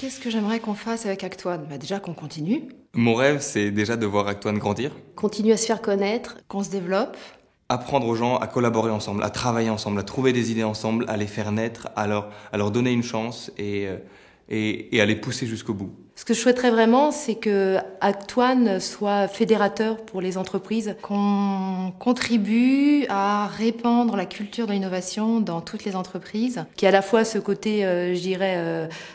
Qu'est-ce que j'aimerais qu'on fasse avec Act One ? Déjà qu'on continue. Mon rêve, c'est déjà de voir Act One grandir. Continuer à se faire connaître. Qu'on se développe. Apprendre aux gens à collaborer ensemble, à travailler ensemble, à trouver des idées ensemble, à les faire naître, à leur donner une chance et à les pousser jusqu'au bout. Ce que je souhaiterais vraiment, c'est que Act One soit fédérateur pour les entreprises. Qu'on contribue à répandre la culture de l'innovation dans toutes les entreprises. Qui a à la fois ce côté,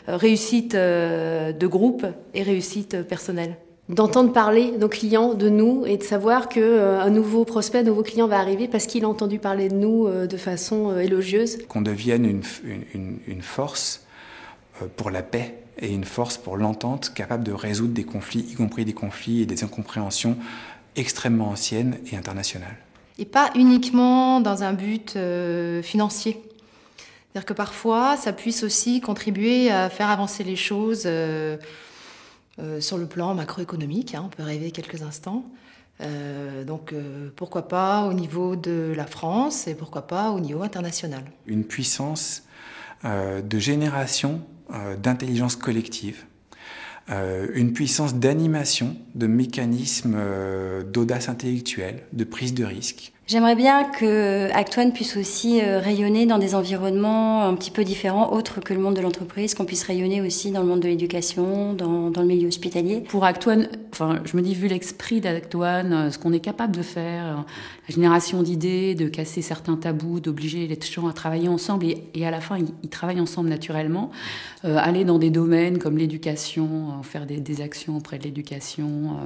réussite de groupe et réussite personnelle. D'entendre parler nos clients de nous et de savoir qu'un nouveau prospect, un nouveau client va arriver parce qu'il a entendu parler de nous de façon élogieuse. Qu'on devienne une force pour la paix et une force pour l'entente, capable de résoudre des conflits, y compris des conflits et des incompréhensions extrêmement anciennes et internationales. Et pas uniquement dans un but financier. C'est-à-dire que parfois, ça puisse aussi contribuer à faire avancer les choses sur le plan macroéconomique, on peut rêver quelques instants. Donc pourquoi pas au niveau de la France et pourquoi pas au niveau international. Une puissance de génération d'intelligence collective, une puissance d'animation, de mécanismes d'audace intellectuelle, de prise de risque. J'aimerais bien que Act One puisse aussi rayonner dans des environnements un petit peu différents, autres que le monde de l'entreprise, qu'on puisse rayonner aussi dans le monde de l'éducation, dans le milieu hospitalier. Pour Act One, je me dis, vu l'esprit d'Act One, ce qu'on est capable de faire, la génération d'idées, de casser certains tabous, d'obliger les gens à travailler ensemble, et à la fin, ils travaillent ensemble naturellement, aller dans des domaines comme l'éducation, faire des actions auprès de l'éducation,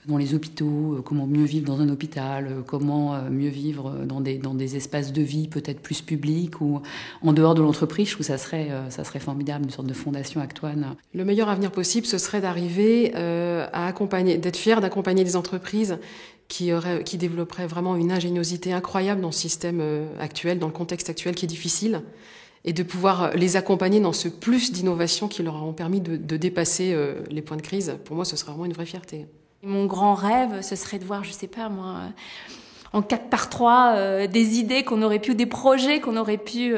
dans les hôpitaux, comment mieux vivre dans un hôpital, comment mieux vivre dans des espaces de vie peut-être plus publics ou en dehors de l'entreprise. Je trouve que ça serait formidable, une sorte de fondation Act One. Le meilleur avenir possible, ce serait d'arriver à accompagner, d'être fier d'accompagner des entreprises qui développeraient vraiment une ingéniosité incroyable dans le système actuel, dans le contexte actuel qui est difficile, et de pouvoir les accompagner dans ce plus d'innovation qui leur auront permis de dépasser les points de crise. Pour moi, ce serait vraiment une vraie fierté. Mon grand rêve, ce serait de voir, je sais pas moi, en 4x3, des idées qu'on aurait pu, ou des projets qu'on aurait pu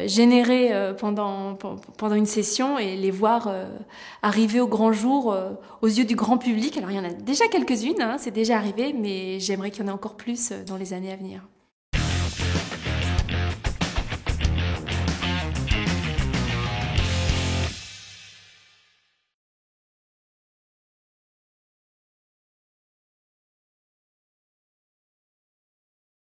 générer pendant une session et les voir arriver au grand jour aux yeux du grand public. Alors il y en a déjà quelques-unes, c'est déjà arrivé, mais j'aimerais qu'il y en ait encore plus dans les années à venir.